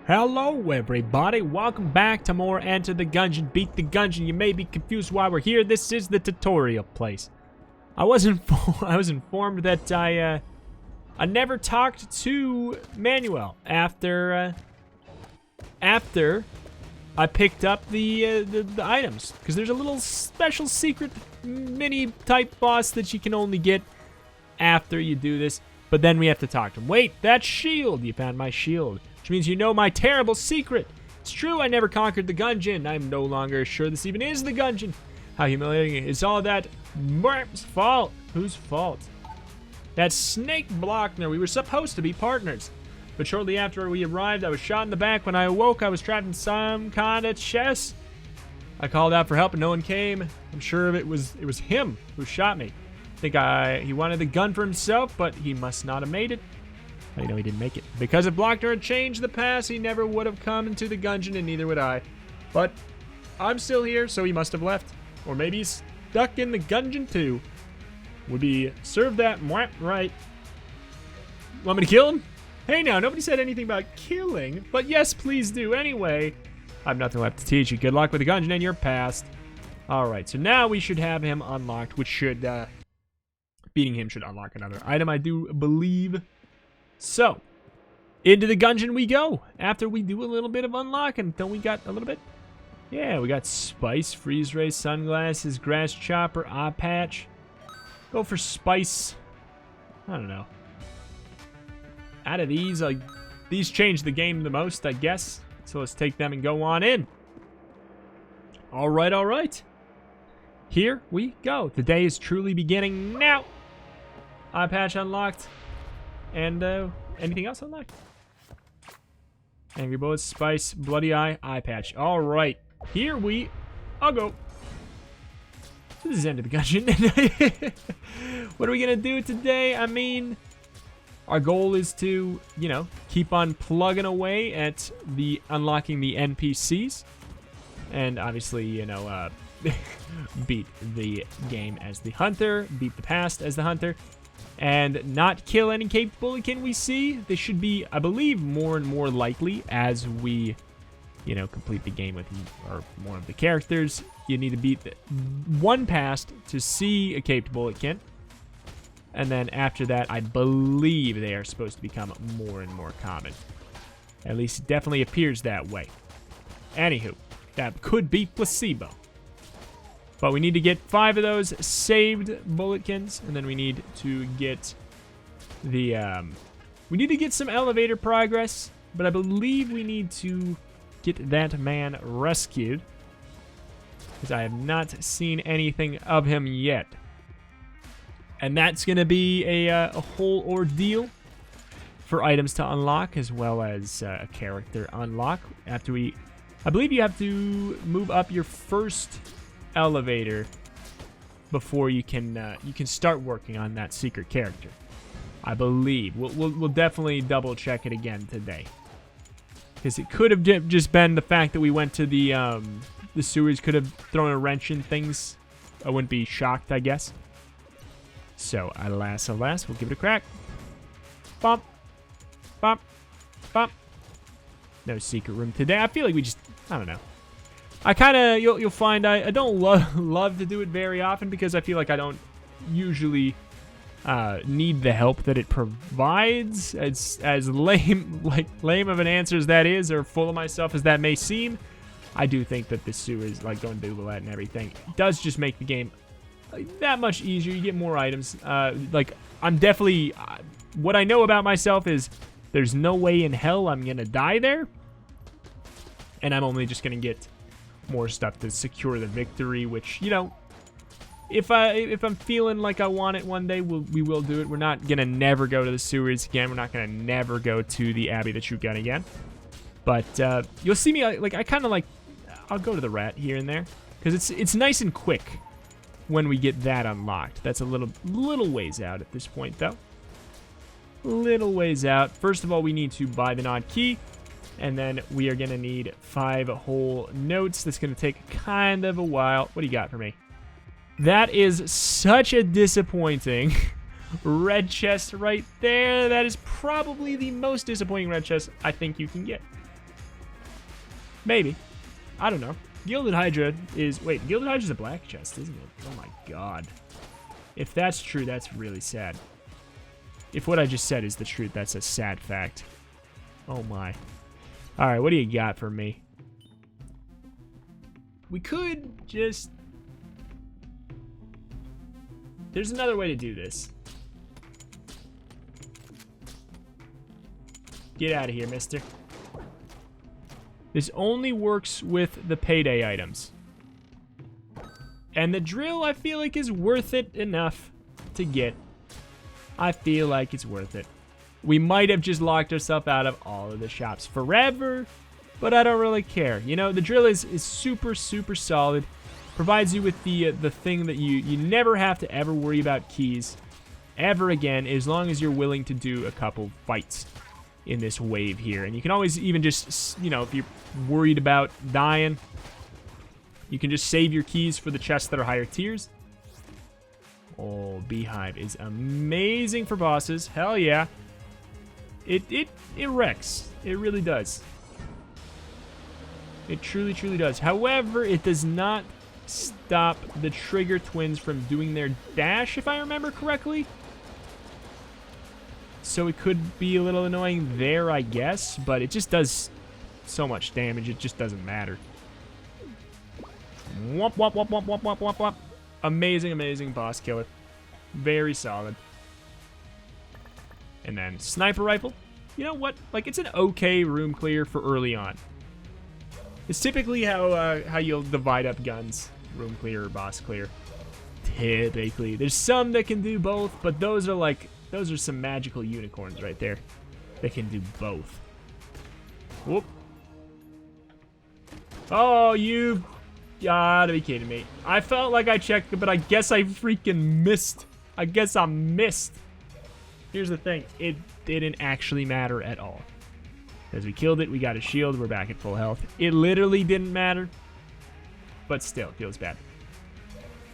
Hello everybody, welcome back to more Enter the Gungeon, Beat the Gungeon. You may be confused why we're here. This is the tutorial place. I was informed that I never talked to Manuel after I picked up the items, because there's a little special secret mini type boss that you can only get after you do this. But then we have to talk to him. Wait, that shield! You found my shield. Which means you know my terrible secret. It's true, I never conquered the Gungeon. I'm no longer sure this even is the Gungeon. How humiliating. It's all that Merp's fault. Whose fault? That Snake Blockner. We were supposed to be partners. But shortly after we arrived, I was shot in the back. When I awoke, I was trapped in some kind of chest. I called out for help and no one came. I'm sure it was him who shot me. I think he wanted the gun for himself, but he must not have made it. How do you know he didn't make it? Because if Blockner had changed the past, he never would have come into the Gungeon, and neither would I. But I'm still here, so he must have left. Or maybe he's stuck in the Gungeon too. Would be served that right. Want me to kill him? Hey now, nobody said anything about killing, but yes, please do. Anyway, I have nothing left to teach you. Good luck with the Gungeon and your past. Alright, so now we should have him unlocked, which should, beating him should unlock another item, I do believe. So, into the Gungeon we go. After we do a little bit of unlocking. Don't we got a little bit? Yeah, we got Spice, Freeze Ray, Sunglasses, Grass Chopper, Eye Patch. Go for Spice. I don't know. Out of these, these change the game the most, I guess. So let's take them and go on in. Alright, alright. Here we go. The day is truly beginning now. Eye Patch unlocked. And anything else unlocked? Angry Bullets, Spice, Bloody Eye, Eye Patch. Alright, here we go. This is Enter the Gungeon. What are we gonna do today? I mean, our goal is to, you know, keep on plugging away at unlocking the NPCs. And obviously, you know, beat the game as the hunter, beat the past as the hunter. And not kill any caped bulletin we see. They should be, I believe, more and more likely as we, you know, complete the game with more of the characters. You need to beat one past to see a caped bulletin. And then after that, I believe they are supposed to become more and more common. At least it definitely appears that way. Anywho, that could be placebo. But we need to get 5 of those saved bulletkins, and then we need to get the, we need to get some elevator progress, but I believe we need to get that man rescued, because I have not seen anything of him yet. And that's going to be a whole ordeal for items to unlock, as well as a character unlock. After I believe you have to move up your first elevator before you can start working on that secret character. I believe we'll definitely double check it again today, because it could have just been the fact that we went to the sewers could have thrown a wrench in things. I wouldn't be shocked, I guess. So alas, we'll give it a crack. Bump, bump, bump. No secret room today. I feel like I don't know. I kind of, you'll find I don't love to do it very often, because I feel like I don't usually need the help that it provides. As lame of an answer as that is, or full of myself as that may seem, I do think that the sewers, like going to Roulette and everything, does just make the game that much easier. You get more items. Like, I'm definitely, what I know about myself is there's no way in hell I'm gonna die there, and I'm only just gonna get more stuff to secure the victory, which, you know, if I'm feeling like I want it one day, we will do it. We're not gonna never go to the sewers again. We're not gonna never go to the Abbey that Shoot Gun again. But you'll see me like I kind of like, I'll go to the rat here and there, because it's nice and quick when we get that unlocked. That's a little ways out at this point, though. Little ways out. First of all, we need to buy the Nod Key. And then we are going to need 5 whole notes. That's going to take kind of a while. What do you got for me? That is such a disappointing red chest right there. That is probably the most disappointing red chest I think you can get. Maybe. I don't know. Gilded Hydra is... Wait, Gilded Hydra's a black chest, isn't it? Oh my god. If that's true, that's really sad. If what I just said is the truth, that's a sad fact. Oh my. Alright, what do you got for me? We could just... There's another way to do this. Get out of here, mister. This only works with the payday items. And the drill, I feel like, is worth it enough to get. I feel like it's worth it. We might have just locked ourselves out of all of the shops forever, but I don't really care. You know, the drill is super, super solid. Provides you with the thing that you never have to ever worry about keys ever again, as long as you're willing to do a couple fights in this wave here. And you can always even just, you know, if you're worried about dying, you can just save your keys for the chests that are higher tiers. Oh, Beehive is amazing for bosses. Hell yeah. It wrecks. It really does. It truly, truly does. However, it does not stop the Trigger Twins from doing their dash, if I remember correctly. So it could be a little annoying there, I guess, but it just does so much damage, it just doesn't matter. Womp, womp, womp, womp, womp, womp, womp, womp. Amazing, amazing boss killer. Very solid. And then Sniper Rifle. You know what? Like, it's an okay room clear for early on. It's typically how you'll divide up guns. Room clear or boss clear. Typically. There's some that can do both, but those are some magical unicorns right there. They can do both. Whoop. Oh, you gotta be kidding me. I felt like I checked, but I guess I freaking missed. I guess I missed. Here's the thing. It didn't actually matter at all. As we killed it, we got a shield. We're back at full health. It literally didn't matter. But still, it feels bad.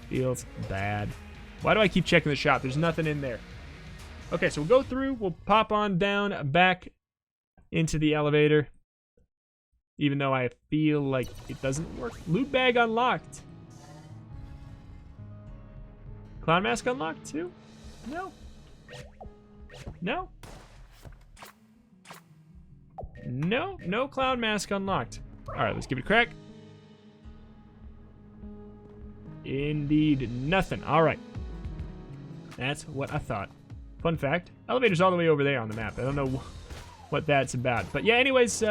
Feels bad. Why do I keep checking the shop? There's nothing in there. Okay, so we'll go through. We'll pop on down back into the elevator. Even though I feel like it doesn't work. Loot bag unlocked. Clown mask unlocked too? No. No. No, no clown mask unlocked. Alright, let's give it a crack. Indeed, nothing. Alright. That's what I thought. Fun fact, elevator's all the way over there on the map. I don't know what that's about. But yeah, anyways,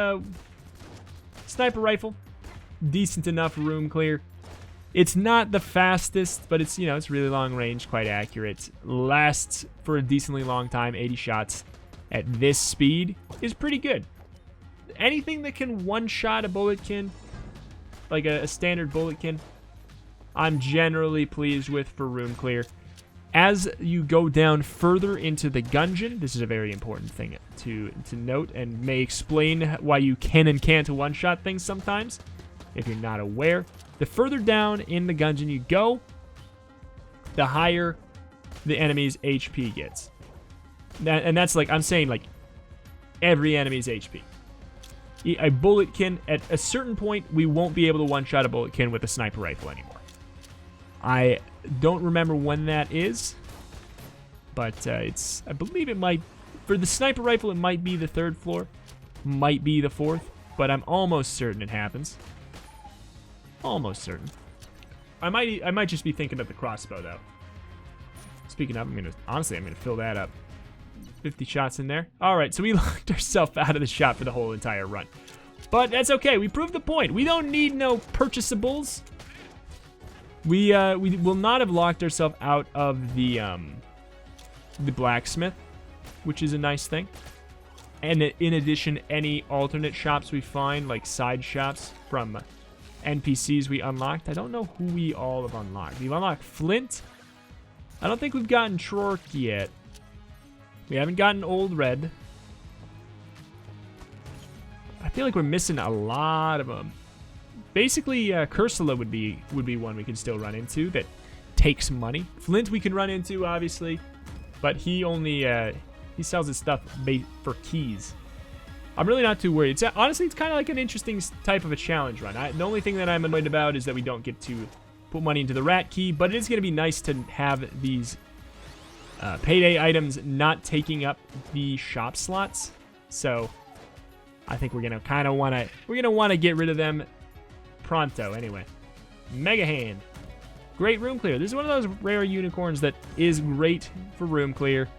Sniper Rifle. Decent enough room clear. It's not the fastest, but it's, you know, it's really long range, quite accurate. Lasts for a decently long time. 80 shots at this speed is pretty good. Anything that can one-shot a bulletkin, like a standard bulletkin, I'm generally pleased with for room clear. As you go down further into the Gungeon, this is a very important thing to note and may explain why you can and can't one-shot things sometimes, if you're not aware. The further down in the Gungeon you go, the higher the enemy's HP gets. And that's like, I'm saying like every enemy's HP. A bulletkin, at a certain point, we won't be able to one-shot a bulletkin with a sniper rifle anymore. I don't remember when that is, but it's, I believe it might, for the sniper rifle, it might be the 3rd floor, might be the 4th, but I'm almost certain it happens. Almost certain. I might just be thinking of the crossbow, though. Speaking of, honestly, I'm gonna fill that up. 50 shots in there. Alright, so we locked ourselves out of the shop for the whole entire run. But that's okay, we proved the point. We don't need no purchasables. We will not have locked ourselves out of the blacksmith, which is a nice thing. And in addition, any alternate shops we find, like side shops from NPCs we unlocked. I don't know who we all have unlocked. We've unlocked Flint. I don't think we've gotten Trork yet. We haven't gotten Old Red. I feel like we're missing a lot of them. Basically, Cursula would be one we could still run into that takes money. Flint we can run into, obviously, but he only he sells his stuff for keys. I'm really not too worried. Honestly, it's kind of like an interesting type of a challenge run. The only thing that I'm annoyed about is that we don't get to put money into the rat key, but it is going to be nice to have these payday items not taking up the shop slots. So I think we're going to kind of want to get rid of them pronto anyway. Mega Hand. Great room clear. This is one of those rare unicorns that is great for room clear.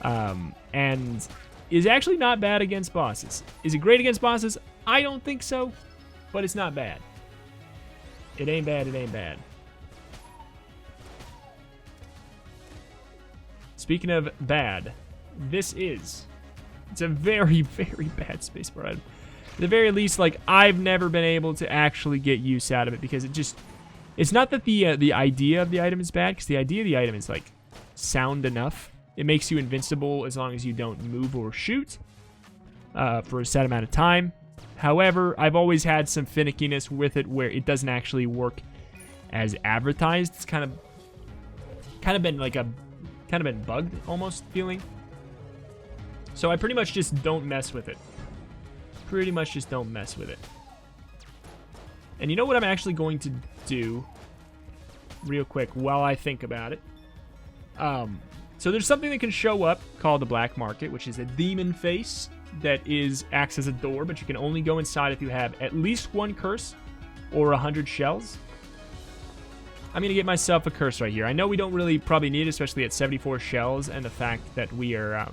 And is actually not bad against bosses. Is it great against bosses? I don't think so, but it's not bad. It ain't bad, it ain't bad. Speaking of bad, it's a very, very bad spacebar item. At the very least, like, I've never been able to actually get use out of it because it's not that the idea of the item is bad, because the idea of the item is, like, sound enough. It makes you invincible as long as you don't move or shoot for a set amount of time. However, I've always had some finickiness with it where it doesn't actually work as advertised. It's kind of been bugged almost feeling. So I pretty much just don't mess with it. Pretty much just don't mess with it. And you know what I'm actually going to do real quick while I think about it? So there's something that can show up called the black market, which is a demon face that acts as a door, but you can only go inside if you have at least 1 curse or 100 shells. I'm going to get myself a curse right here. I know we don't really probably need it, especially at 74 shells, and the fact that we are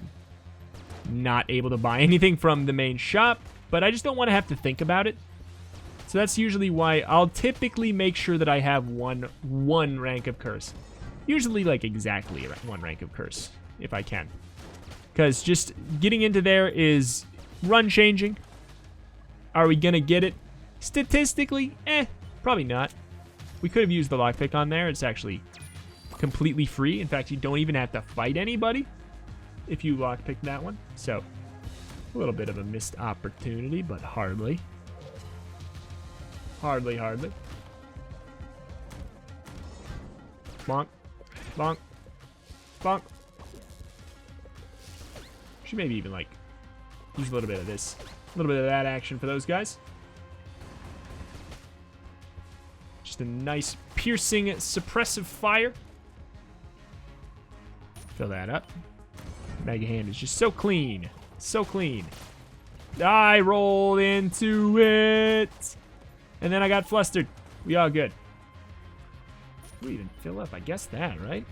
not able to buy anything from the main shop, but I just don't want to have to think about it. So that's usually why I'll typically make sure that I have one rank of curse. Usually, like, exactly 1 rank of curse, if I can. Because just getting into there is run-changing. Are we going to get it? Statistically, probably not. We could have used the lockpick on there. It's actually completely free. In fact, you don't even have to fight anybody if you lockpick that one. So, a little bit of a missed opportunity, but hardly. Hardly. Bonk. Bonk. Bonk. Should maybe even, like, use a little bit of this. A little bit of that action for those guys. Just a nice piercing suppressive fire. Fill that up. Mega Hand is just so clean. So clean. I rolled into it. And then I got flustered. We all good. We even fill up, I guess that, right?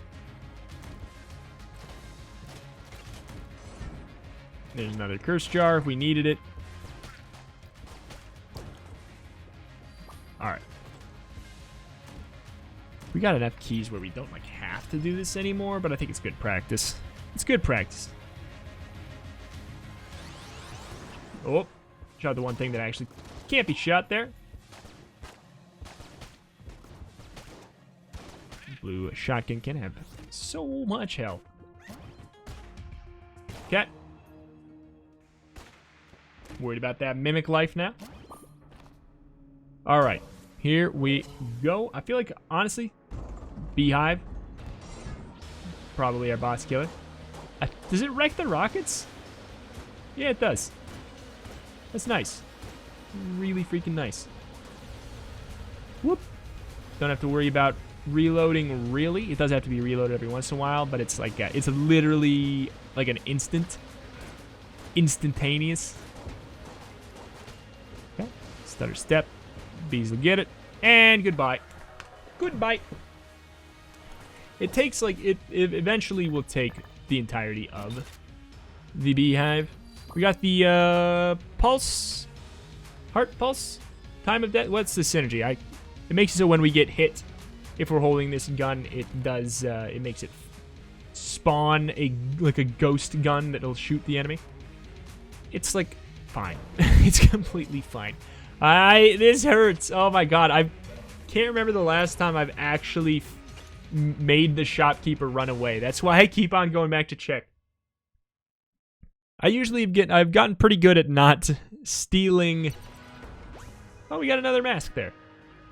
There's another curse jar if we needed it. Alright. We got enough keys where we don't, like, have to do this anymore, but I think it's good practice. It's good practice. Oh, shot the one thing that actually can't be shot there. Blue shotgun can have so much health. Okay. Worried about that mimic life now. All right, here we go. I feel like, honestly, Beehive, probably our boss killer. Does it wreck the rockets? Yeah, it does. That's nice. Really freaking nice. Whoop. Don't have to worry about reloading, really. It does have to be reloaded every once in a while, but it's like it's literally like an instantaneous. Okay, stutter step. Bees will get it, and goodbye. Goodbye. It takes, like, it eventually will take the entirety of the beehive. We got the pulse, heart pulse, time of death. What's the synergy? It makes it so when we get hit, if we're holding this gun, it does, it makes it spawn like a ghost gun that'll shoot the enemy. It's, like, fine. It's completely fine. This hurts. Oh my god. I can't remember the last time I've actually made the shopkeeper run away. That's why I keep on going back to check. I've gotten pretty good at not stealing. Oh, we got another mask there.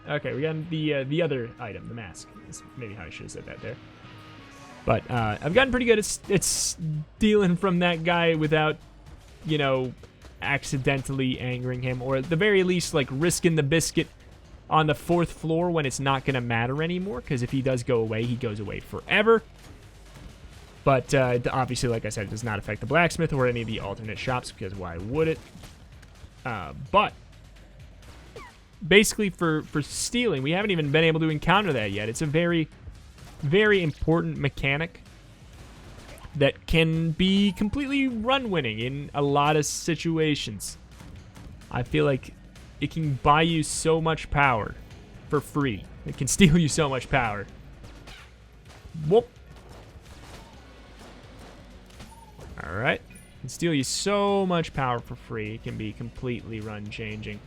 Okay, we got the other item, the mask. That's maybe how I should have said that there. But I've gotten pretty good at stealing from that guy without, you know, accidentally angering him, or at the very least, like, risking the biscuit on the 4th floor when it's not going to matter anymore, because if he does go away, he goes away forever. But obviously, like I said, it does not affect the blacksmith or any of the alternate shops, because why would it? But basically for stealing, we haven't even been able to encounter that yet. It's a very, very important mechanic that can be completely run-winning in a lot of situations. I feel like it can buy you so much power for free. It can steal you so much power. Whoop. Alright. It can steal you so much power for free. It can be completely run-changing.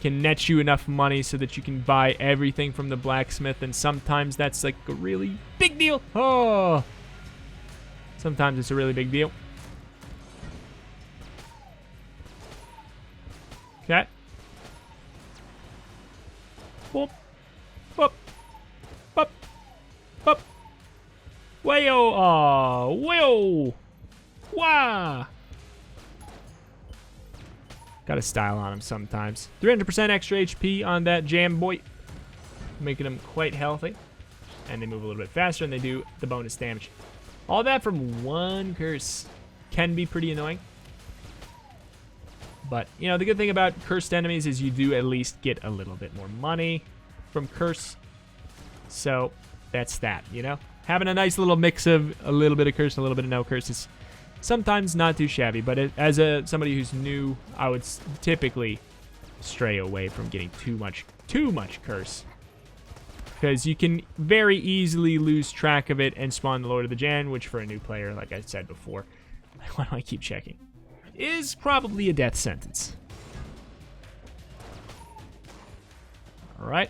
Can net you enough money so that you can buy everything from the blacksmith, and sometimes that's like a really big deal. Oh! Sometimes it's a really big deal. Okay. Whoop. Whoop. Whoop. Whoop. Wayo. Oh. Wayo. Wah. Got a style on him sometimes. 300% extra HP on that jam boy. Making him quite healthy. And they move a little bit faster, and they do the bonus damage. All that from one curse can be pretty annoying. But, you know, the good thing about cursed enemies is you do at least get a little bit more money from curse. So, that's that, you know? Having a nice little mix of a little bit of curse and a little bit of no curse is sometimes not too shabby. But as somebody who's new, I would typically stray away from getting too much curse. Because you can very easily lose track of it and spawn the Lord of the Jan, which for a new player, like I said before, why do I keep checking, is probably a death sentence. Alright.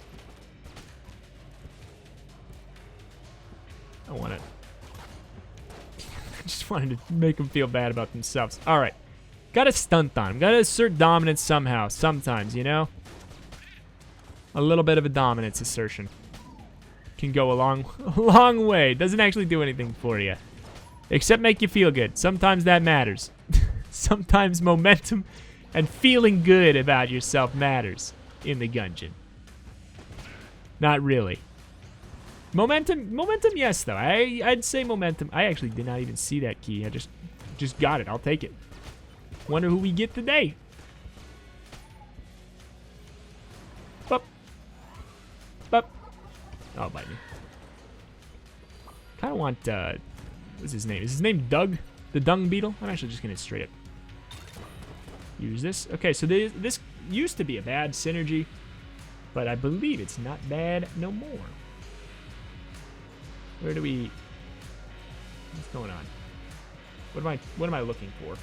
I want it. I just wanted to make them feel bad about themselves. Alright. Gotta stunt on him. Gotta assert dominance somehow. Sometimes, you know? A little bit of a dominance assertion can go a long way. Doesn't actually do anything for you, except make you feel good. Sometimes that matters. Sometimes momentum and feeling good about yourself matters in the Gungeon. Not really. Momentum, yes though. I'd say momentum. I actually did not even see that key. I just got it. I'll take it. Wonder who we get today. Bup. Bup. Oh, bite me. Kind of want, what's his name? Is his name Doug? The dung beetle? I'm actually just going to straight up use this. Okay, so this used to be a bad synergy, but I believe it's not bad no more. Where do we... What's going on? What am I looking for?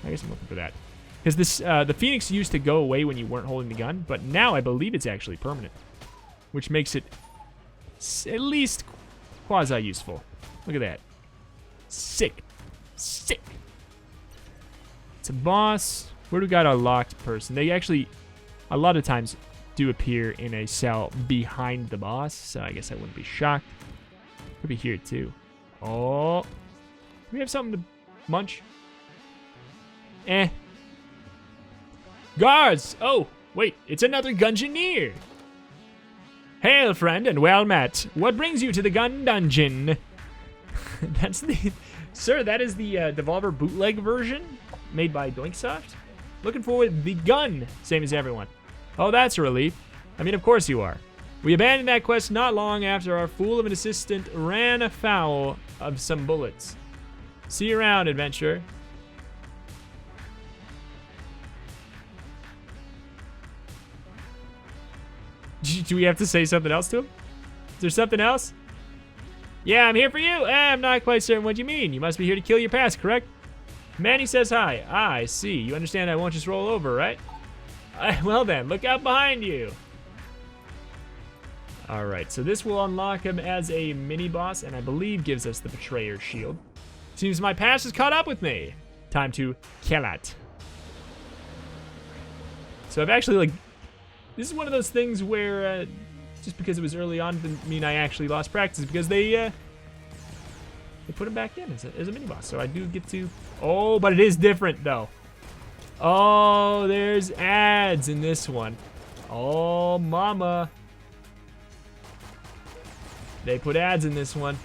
I guess I'm looking for that. Because this, the Phoenix used to go away when you weren't holding the gun, but now I believe it's actually permanent, which makes it at least quasi-useful. Look at that. Sick. Sick. It's a boss. Where do we got a locked person? They actually, a lot of times, do appear in a cell behind the boss, so I guess I wouldn't be shocked. Could be here, too. Oh. Do we have something to munch? Eh. Guards! Oh, wait, it's another Gungeoneer. Hail, friend, and well met. What brings you to the gun dungeon? That's the... Sir, that is the Devolver bootleg version made by Doinksoft. Looking forward the gun, same as everyone. Oh, that's a relief. I mean, of course you are. We abandoned that quest not long after our fool of an assistant ran afoul of some bullets. See you around, adventurer. Do we have to say something else to him? Is there something else? Yeah, I'm here for you. I'm not quite certain what you mean. You must be here to kill your past, correct? Manny says hi. Ah, I see. You understand I won't just roll over, right? Well then, look out behind you. Alright, so this will unlock him as a mini-boss, and I believe gives us the Betrayer Shield. Seems my past has caught up with me. Time to kill it. So I've actually, like... This is one of those things where, just because it was early on didn't mean I actually lost practice, because they put him back in as a mini-boss. So I do get to... Oh, but it is different, though. Oh, there's ads in this one. Oh, mama. They put ads in this one.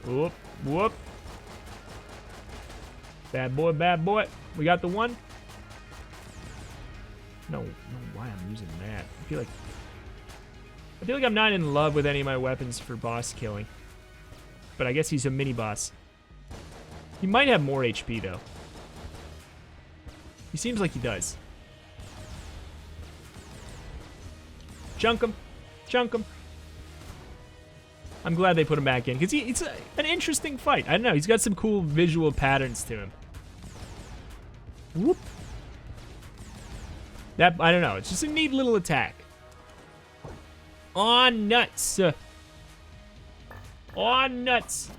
Whoop, whoop. Bad boy, bad boy. We got the one. No, why I'm using that. I feel like I'm not in love with any of my weapons for boss killing. But I guess he's a mini boss. He might have more HP though. He seems like he does. Chunk him. Chunk him. I'm glad they put him back in because it's an interesting fight. I don't know. He's got some cool visual patterns to him. Whoop. That, I don't know. It's just a neat little attack. Aw, nuts. Aw, nuts.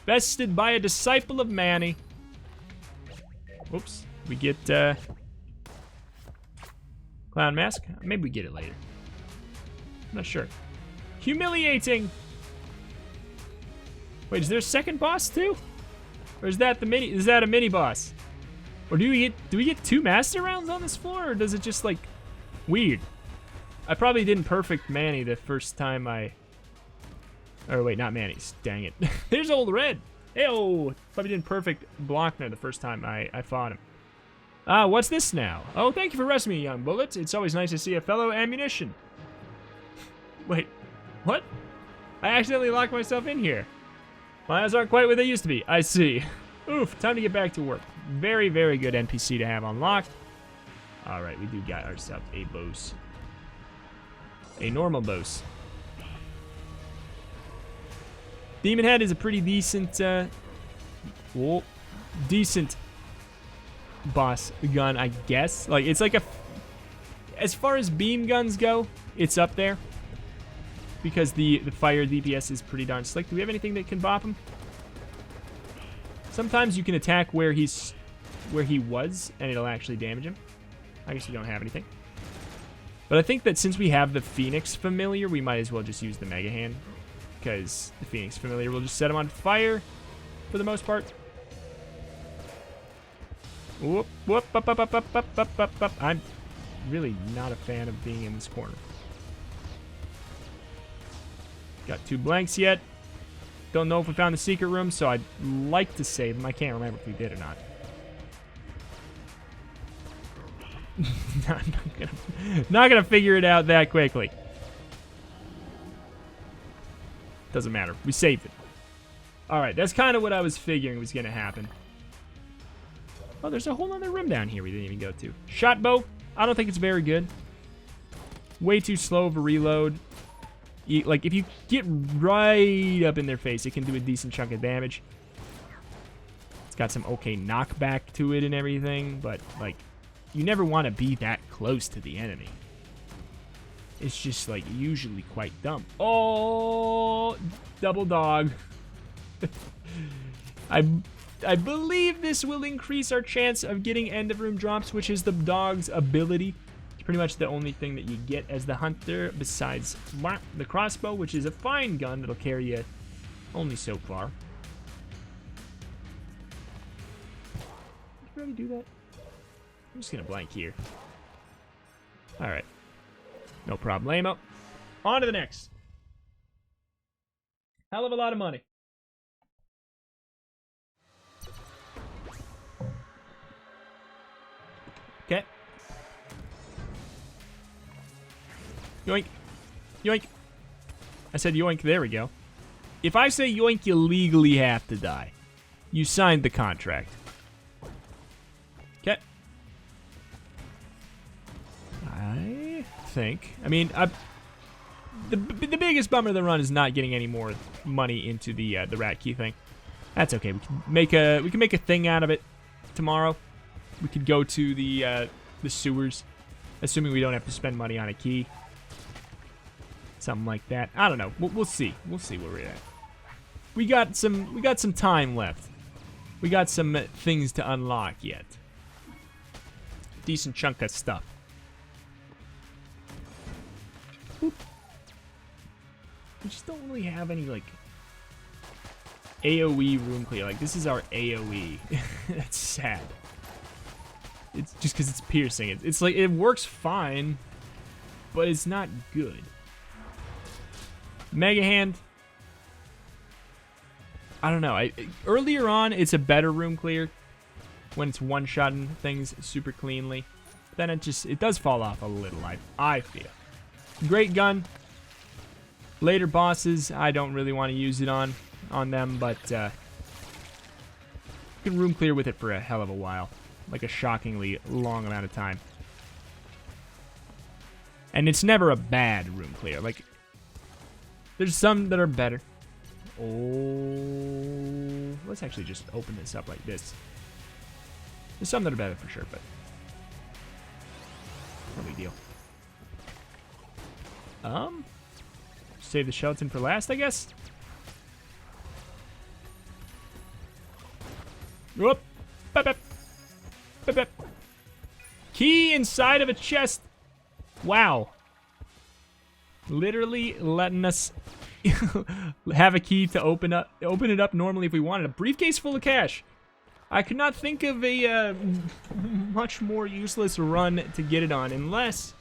Bested by a disciple of Manny. Oops. We get, Clown Mask? Maybe we get it later. I'm not sure. Humiliating. Wait, is there a second boss too? Or is that a mini boss? Or do we get 2 master rounds on this floor, or does it just like weird? I probably didn't perfect Manny the first time or wait, not Manny's. Dang it. There's old Red. Ew. Probably didn't perfect Blockner the first time I fought him. What's this now? Oh, thank you for rescuing me, young bullet. It's always nice to see a fellow ammunition. Wait, what? I accidentally locked myself in here. My eyes aren't quite what they used to be. I see. Oof, time to get back to work. Very, very good NPC to have unlocked. All right, we do got ourselves a boss. A normal boss. Demon Head is a pretty decent, decent boss gun, I guess. Like, it's like as far as beam guns go, it's up there. Because the fire DPS is pretty darn slick. Do we have anything that can bop him? Sometimes you can attack where he was, and it'll actually damage him. I guess you don't have anything. But I think that since we have the Phoenix Familiar, we might as well just use the Mega Hand. Because the Phoenix Familiar will just set him on fire, for the most part. Whoop, whoop, up, up, up, up, up, up, up, up. I'm really not a fan of being in this corner. Got 2 blanks yet. Don't know if we found the secret room, so I'd like to save them. I can't remember if we did or not. not gonna figure it out that quickly. Doesn't matter. We saved it. Alright, that's kind of what I was figuring was gonna happen. Oh, there's a whole other room down here we didn't even go to. Shot bow. I don't think it's very good. Way too slow of a reload. Like, if you get right up in their face, it can do a decent chunk of damage. It's got some okay knockback to it and everything, but, like, you never want to be that close to the enemy. It's just, like, usually quite dumb. Oh, double dog. I believe this will increase our chance of getting end of room drops, which is the dog's ability. Pretty much the only thing that you get as the hunter besides the crossbow, which is a fine gun that'll carry you only so far. Did you already do that? I'm just gonna blank here. Alright. No problemo. On to the next. Hell of a lot of money. Okay. Yoink. Yoink. I said yoink. There we go. If I say yoink, you legally have to die. You signed the contract. Okay. I think. I mean, the biggest bummer of the run is not getting any more money into the rat key thing. That's okay. We can make a thing out of it tomorrow. We could go to the sewers, assuming we don't have to spend money on a key. Something like that. I don't know. We'll see. We'll see where we're at. We got some time left. We got some things to unlock yet. Decent chunk of stuff. Boop. We just don't really have any, like, AoE room clear. Like, this is our AoE. That's sad. It's just because it's piercing. It's like, it works fine, but it's not good. Mega Hand. I don't know. Earlier on, it's a better room clear when it's one-shotting things super cleanly. Then it does fall off a little, I feel. Great gun. Later bosses, I don't really want to use it on them, but you can room clear with it for a hell of a while. Like a shockingly long amount of time. And it's never a bad room clear. Like, there's some that are better. Oh, let's actually just open this up like this. There's some that are better for sure, but no big deal. Save the skeleton for last, I guess. Whoop. Bep, bep. Bep, bep. Key inside of a chest. Wow. Literally letting us have a key to open it up normally if we wanted. A briefcase full of cash. I could not think of a much more useless run to get it on unless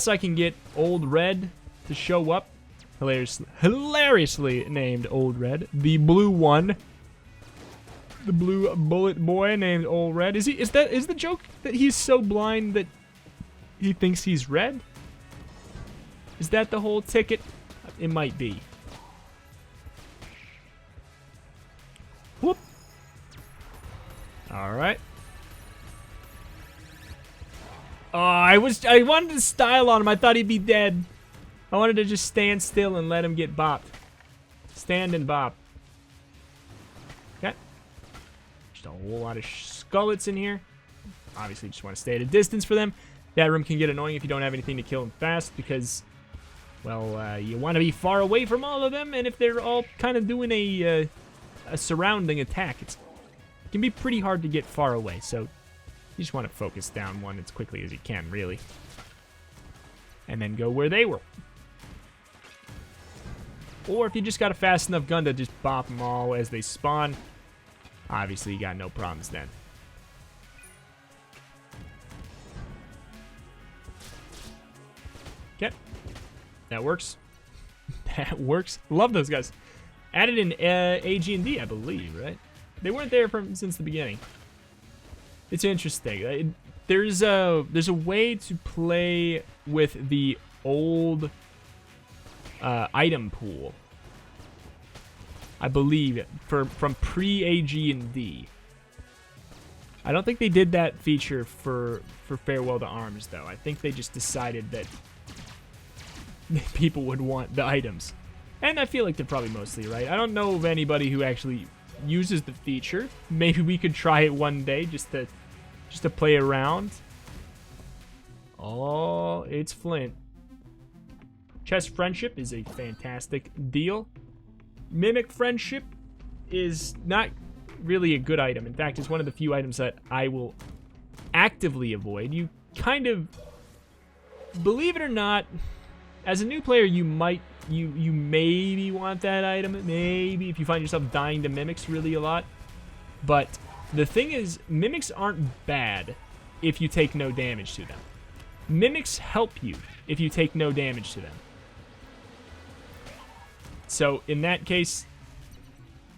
I can get Old Red to show up. Hilariously named Old Red. The blue one. The blue bullet boy named Old Red. Is the joke that he's so blind that he thinks he's red? Is that the whole ticket? It might be. Whoop. All right. Oh, I wanted to style on him. I thought he'd be dead. I wanted to just stand still and let him get bopped. Stand and bop. Okay. Just a whole lot of skullets in here. Obviously, just want to stay at a distance for them. That room can get annoying if you don't have anything to kill them fast because, well, you want to be far away from all of them, and if they're all kind of doing a surrounding attack, it can be pretty hard to get far away. So you just want to focus down one as quickly as you can, really, and then go where they were. Or if you just got a fast enough gun to just bop them all as they spawn, obviously you got no problems then. Okay. That works. That works. Love those guys. Added in AG&D, I believe, right? They weren't there since the beginning. It's interesting. There's a way to play with the old item pool, I believe, from pre-AG&D. I don't think they did that feature for Farewell to Arms, though. I think they just decided that people would want the items. And I feel like they're probably mostly right. I don't know of anybody who actually uses the feature. Maybe we could try it one day just to play around. Oh, it's Flint. Chest Friendship is a fantastic deal. Mimic Friendship is not really a good item. In fact, it's one of the few items that I will actively avoid. You kind of, believe it or not, as a new player, you maybe want that item. Maybe if you find yourself dying to mimics really a lot. But the thing is, mimics aren't bad if you take no damage to them. Mimics help you if you take no damage to them. So in that case,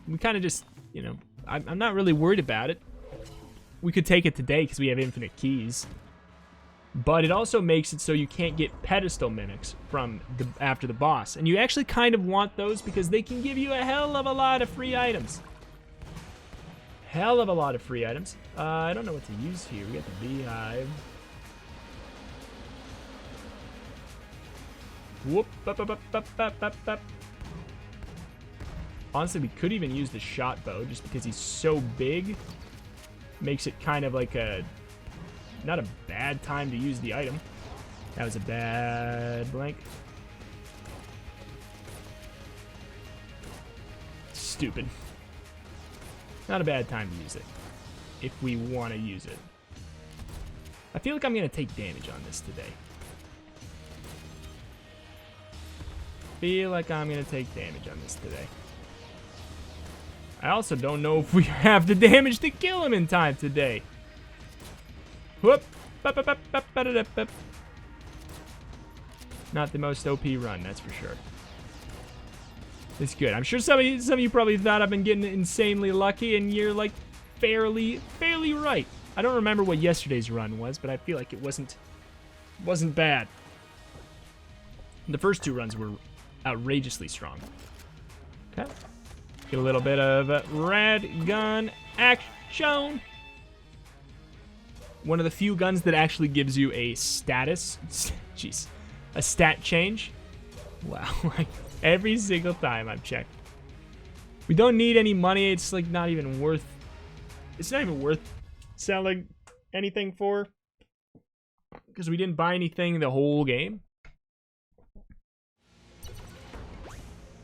we kind of just, you know, I'm not really worried about it. We could take it today because we have infinite keys. But it also makes it so you can't get pedestal mimics from after the boss. And you actually kind of want those because they can give you a hell of a lot of free items. Hell of a lot of free items. I don't know what to use here. We got the beehive. Whoop. Up, up, up, up, up, up, up. Honestly, we could even use the shot bow just because he's so big. Makes it kind of like not a bad time to use the item. That was a bad blank. Stupid. Not a bad time to use it. If we want to use it. I feel like I'm going to take damage on this today. Feel like I'm going to take damage on this today. I also don't know if we have the damage to kill him in time today. Whoop. Not the most OP run, that's for sure. It's good. I'm sure some of you probably thought I've been getting insanely lucky, and you're like fairly right. I don't remember what yesterday's run was, but I feel like it wasn't bad. The first 2 runs were outrageously strong. Okay. Get a little bit of rad gun action. One of the few guns that actually gives you a status. Jeez. A stat change. Wow. Like every single time I've checked. We don't need any money. It's like not even worth. It's not even worth selling anything for. Because we didn't buy anything the whole game.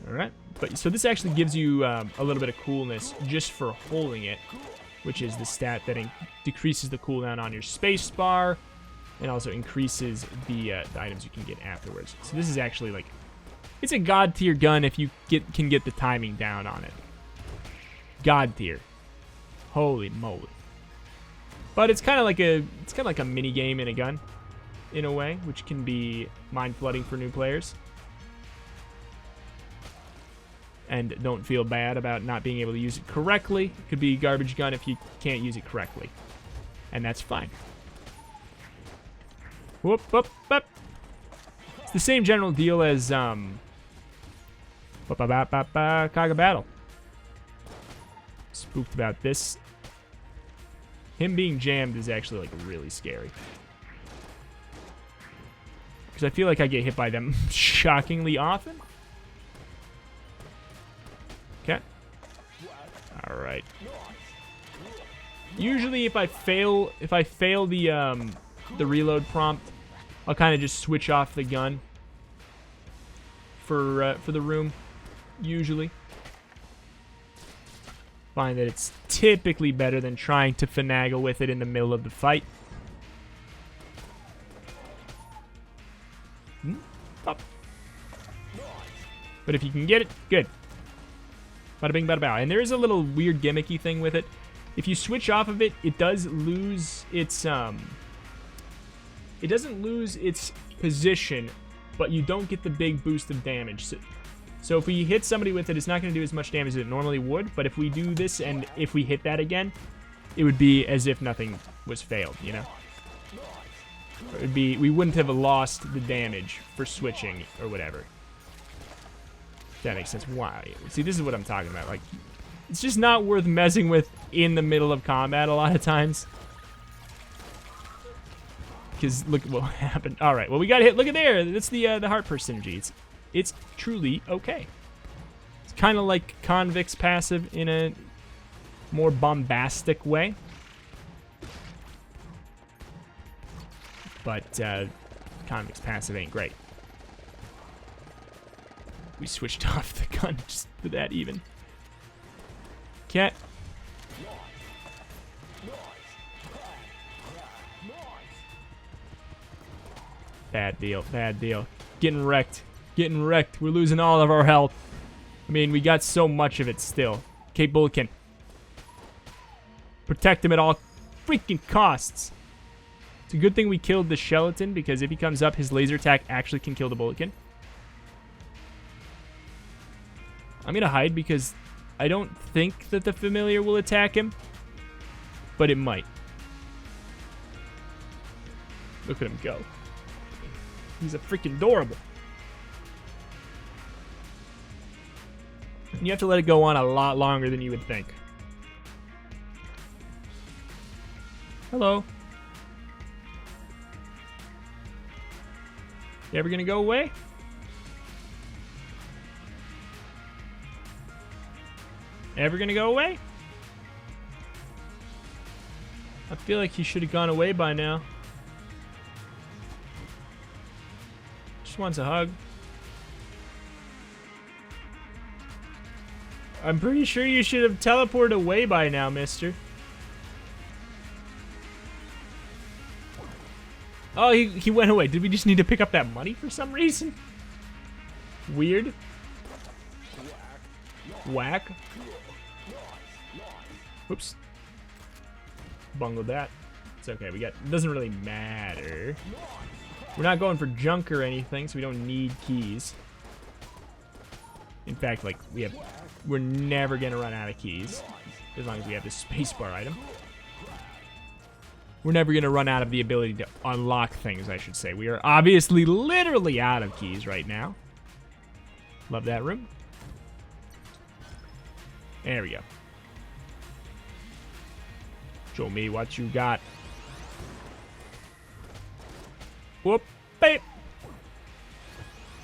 Alright. But so this actually gives you a little bit of coolness just for holding it, which is the stat that decreases the cooldown on your space bar and also increases the items you can get afterwards. So this is actually like, it's a god tier gun if you can get the timing down on it. God tier. Holy moly. But it's kind of like a mini game in a gun in a way, which can be mind flooding for new players. And don't feel bad about not being able to use it correctly. It could be a garbage gun if you can't use it correctly. And that's fine. Whoop, whoop, whoop. It's the same general deal as Kaga Battle. Spooked about this. Him being jammed is actually like really scary. Because I feel like I get hit by them shockingly often. Okay. All right. Usually, if I fail the reload prompt, I'll kind of just switch off the gun for the room. Usually, find that it's typically better than trying to finagle with it in the middle of the fight. Up. But if you can get it, good. Bada bing, bada bow. And there is a little weird gimmicky thing with it. If you switch off of it, it does lose its it doesn't lose its position, but you don't get the big boost of damage. So if we hit somebody with it, it's not going to do as much damage as it normally would. But if we do this and if we hit that again, it would be as if nothing was failed, you know? It would be, we wouldn't have lost the damage for switching or whatever. That makes sense. Why? See, this is what I'm talking about. Like, it's just not worth messing with in the middle of combat a lot of times. Because look at what happened. All right, well, we got hit. Look at there. That's the heart purse synergies. It's truly okay. It's kind of like Convict's passive in a more bombastic way. But Convict's passive ain't great. We switched off the gun just for that even. Okay. Bad deal, bad deal. Getting wrecked. Getting wrecked. We're losing all of our health. I mean, we got so much of it still. Okay, Bulletin. Protect him at all freaking costs. It's a good thing we killed the Skeleton, because if he comes up, his laser attack actually can kill the Bulletin. I'm going to hide because I don't think that the Familiar will attack him, but it might. Look at him go. He's a freaking adorable. And you have to let it go on a lot longer than you would think. Hello. You ever gonna go away? Ever gonna go away? I feel like he should have gone away by now. Just wants a hug. I'm pretty sure you should have teleported away by now, mister. Oh, he went away. Did we just need to pick up that money for some reason? Weird. Whack. Oops. Bungled that. It's okay. We got. It doesn't really matter. We're not going for junk or anything, so we don't need keys. In fact, like we're never gonna run out of keys as long as we have this spacebar item. We're never gonna run out of the ability to unlock things, I should say. We are obviously literally out of keys right now. Love that room. There we go. Show me what you got. Whoop, babe.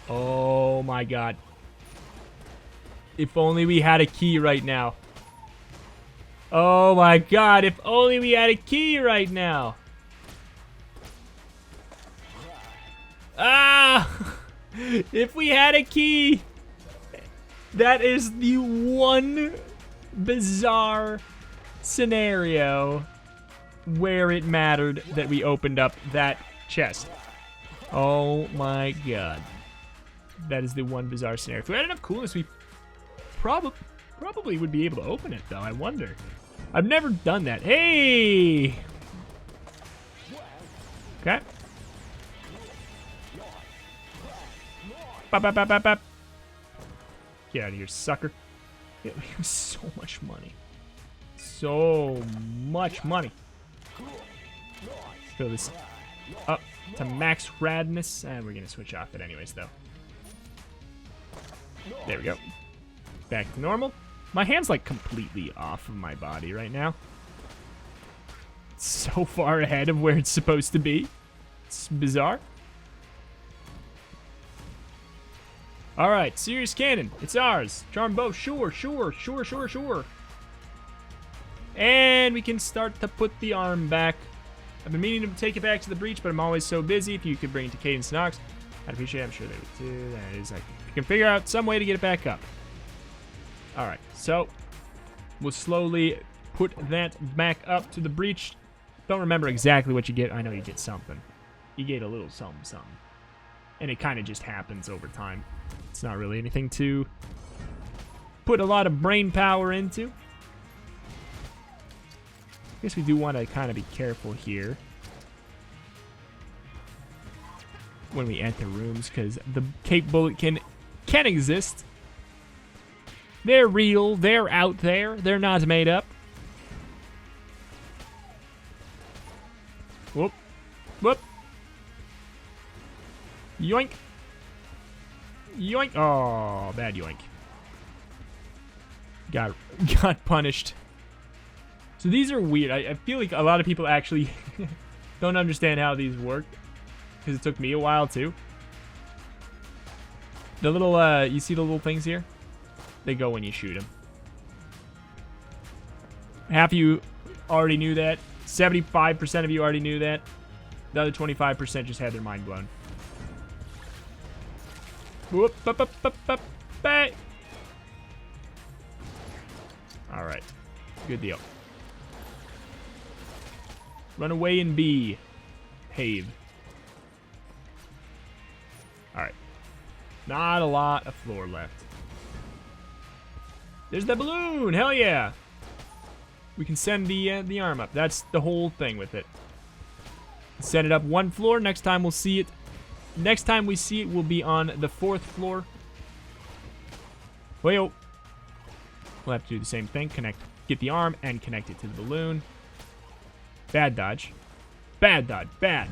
Oh my god. If only we had a key right now. Oh my god, if only we had a key right now. Ah! If we had a key. That is the one bizarre scenario where it mattered that we opened up that chest. Oh my god. That is the one bizarre scenario. If we had enough coolness, we probably would be able to open it, though. I wonder. I've never done that. Hey! Okay. Bop, bop, bop, bop, bop. Get out of here, sucker. It was so much money. So much money. Fill this up to max radness. And we're going to switch off it anyways, though. There we go. Back to normal. My hand's like completely off of my body right now. It's so far ahead of where it's supposed to be. It's bizarre. Alright, serious cannon. It's ours. Charm bow. Sure. And we can start to put the arm back. I've been meaning to take it back to the breach, but I'm always so busy. If you could bring it to Cadence Knox, I'd appreciate it. I'm sure they would too. That is like, you can figure out some way to get it back up. Alright, so we'll slowly put that back up to the breach. Don't remember exactly what you get. I know you get something. You get a little something. And it kind of just happens over time. It's not really anything to put a lot of brain power into. I guess we do want to kind of be careful here when we enter rooms, because the cape bullet can exist. They're real. They're out there. They're not made up. Whoop. Whoop. Yoink. Yoink. Oh, bad yoink. Got punished. So these are weird. I feel like a lot of people actually don't understand how these work, because it took me a while too. The little, you see the little things here? They go when you shoot them. Half of you already knew that. 75% of you already knew that. The other 25% just had their mind blown. Whoop, up, up, up, up, back. All right, good deal. Run away and be. Have. All right. Not a lot of floor left. There's the balloon. Hell yeah. We can send the arm up. That's the whole thing with it. Send it up one floor. Next time we'll see it. Next time we see it will be on the 4th floor. Well, we'll have to do the same thing. Get the arm and connect it to the balloon. Bad dodge. Bad dodge. Bad.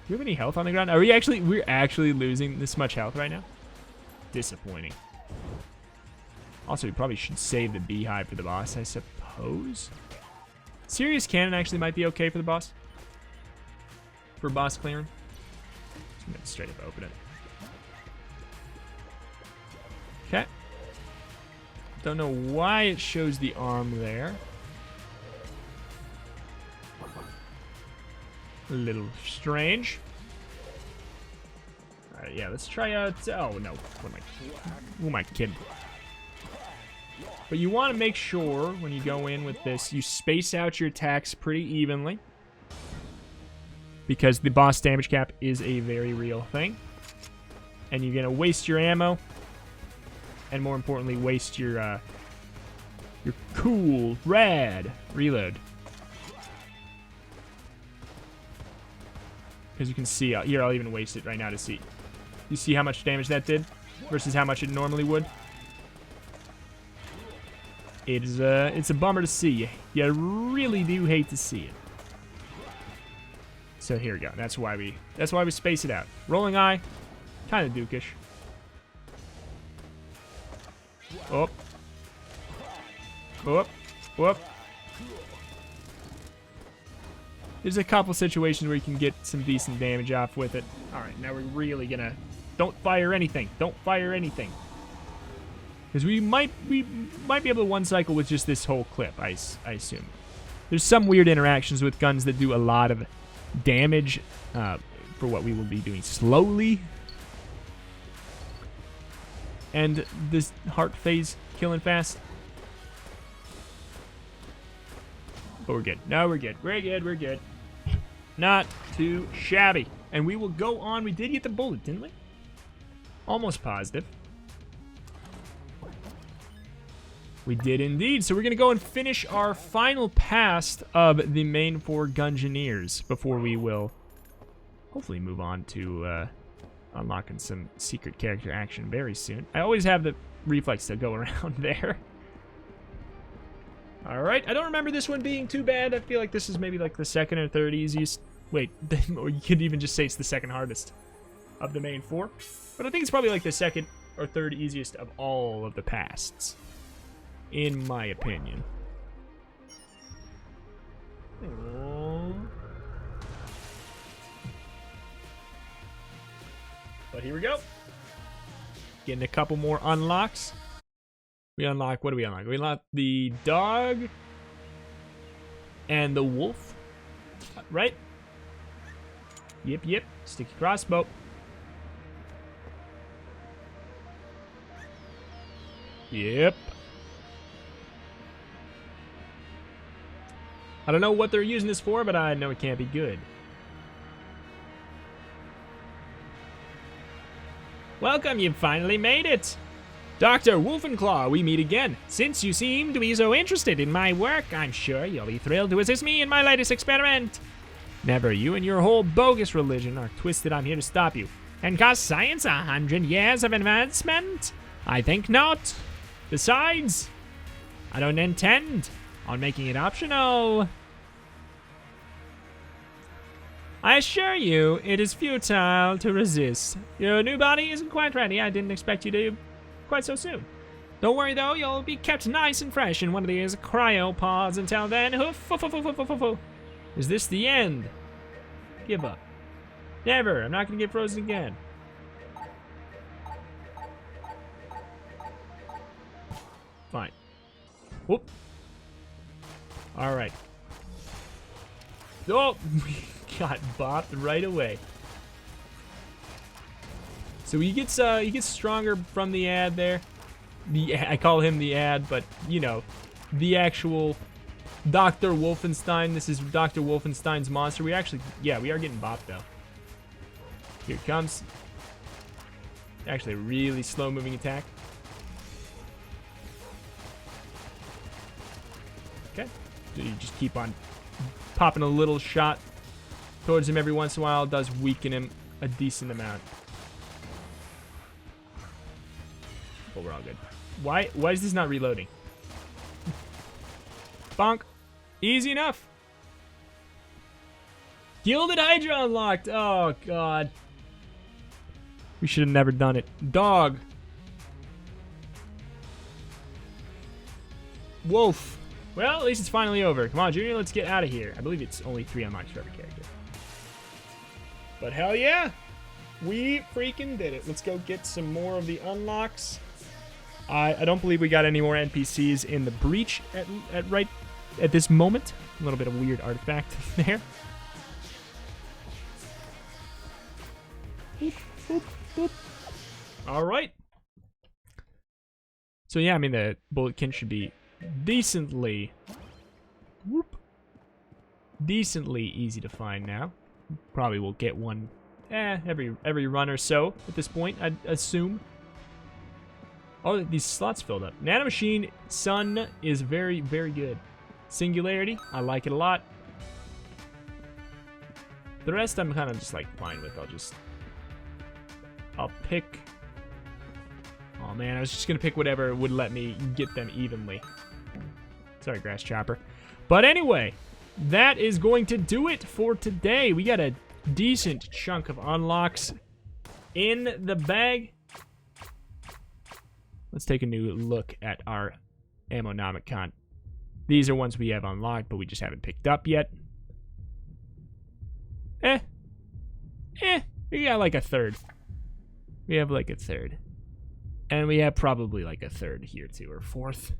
Do we have any health on the ground? We're actually losing this much health right now? Disappointing. Also, we probably should save the beehive for the boss, I suppose. Serious cannon actually might be okay for the boss. For boss clearing. Just gonna straight up open it. Okay. Don't know why it shows the arm there. A little strange. Alright, yeah, let's try out. Oh no. Who am I kidding? But you want to make sure when you go in with this, you space out your attacks pretty evenly. Because the boss damage cap is a very real thing. And you're going to waste your ammo. and more importantly, waste your cool, rad reload. As you can see, here, I'll even waste it right now to see. You see how much damage that did versus how much it normally would? It's a bummer to see. You really do hate to see it. So here we go. That's why we space it out. Rolling eye, kind of dukish. Up. Up. Up. There's a couple situations where you can get some decent damage off with it. Alright, now we're really gonna... Don't fire anything. Don't fire anything. Because we might be able to one cycle with just this whole clip, I assume. There's some weird interactions with guns that do a lot of damage for what we will be doing slowly. And this heart phase killing fast. But we're good. No, we're good. We're good. We're good. Not too shabby. And we will go on. We did get the bullet, didn't we? Almost positive. We did indeed. So we're going to go and finish our final pass of the main 4 Gungeoneers before we will hopefully move on to unlocking some secret character action very soon. I always have the reflex to go around there. Alright, I don't remember this one being too bad. I feel like this is maybe like the second or third easiest. Wait, or you could even just say it's the second hardest of the main 4. But I think it's probably like the second or third easiest of all of the pasts, in my opinion. But here we go. Getting a couple more unlocks. We unlock, what do we unlock? We unlock the dog and the wolf, right? Yep. Sticky crossbow. Yep. I don't know what they're using this for, but I know it can't be good. Welcome, you've finally made it! Dr. Wolfenclaw, we meet again. Since you seem to be so interested in my work, I'm sure you'll be thrilled to assist me in my latest experiment. Never, you and your whole bogus religion are twisted. I'm here to stop you. And cost science 100 years of advancement? I think not. Besides, I don't intend on making it optional. I assure you, it is futile to resist. Your new body isn't quite ready. I didn't expect you to quite so soon. Don't worry though, you'll be kept nice and fresh in one of these cryopods until then. Is this the end? Give up. Never. I'm not gonna get frozen again. Fine. Whoop. Alright. Oh, we got bopped right away. So he gets stronger from the ad there. I call him the ad, but you know, the actual Dr. Wolfenstein. This is Dr. Wolfenstein's monster. We actually, yeah, we are getting bopped though. Here it comes. Actually, a really slow moving attack. Okay, so you just keep on popping a little shot towards him every once in a while. It does weaken him a decent amount. But we're all good. Why is this not reloading? Bonk. Easy enough. Gilded Hydra unlocked. Oh, God. We should have never done it. Dog. Wolf. Well, at least it's finally over. Come on, Junior, let's get out of here. I believe it's only 3 unlocks for every character. But hell yeah. We freaking did it. Let's go get some more of the unlocks. I don't believe we got any more NPCs in the breach right at this moment. A little bit of weird artifact there. Boop, boop, boop. All right. So yeah, I mean the bulletkin should be decently easy to find now. Probably will get one every run or so at this point, I'd assume. Oh, these slots filled up. Nanomachine Sun is very, very good. Singularity, I like it a lot. The rest I'm kind of just like fine with. I'll pick. Oh man, I was just gonna pick whatever would let me get them evenly. Sorry, Grass Chopper. But anyway, that is going to do it for today. We got a decent chunk of unlocks in the bag. Let's take a new look at our ammo Nomicon. These are ones we have unlocked, but we just haven't picked up yet. We got like a third. We have like a third. And we have probably like a third here too, or fourth.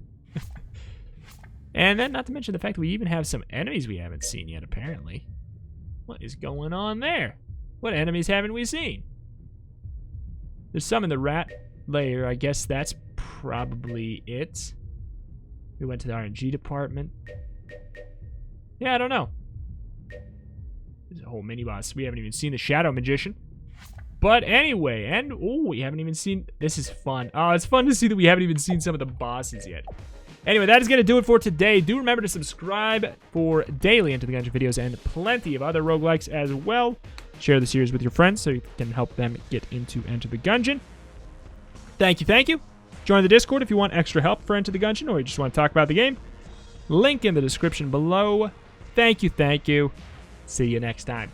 And then not to mention the fact that we even have some enemies we haven't seen yet, apparently. What is going on there? What enemies haven't we seen? There's some in the rat layer. I guess that's probably it. We went to the RNG department. Yeah, I don't know. There's a whole mini-boss. We haven't even seen the Shadow Magician. But anyway, and oh, we haven't even seen... This is fun. Oh, it's fun to see that we haven't even seen some of the bosses yet. Anyway, that is going to do it for today. Do remember to subscribe for daily Enter the Gungeon videos and plenty of other roguelikes as well. Share the series with your friends so you can help them get into Enter the Gungeon. Thank you, thank you. Join the Discord if you want extra help for Enter the Gungeon or you just want to talk about the game. Link in the description below. Thank you, thank you. See you next time.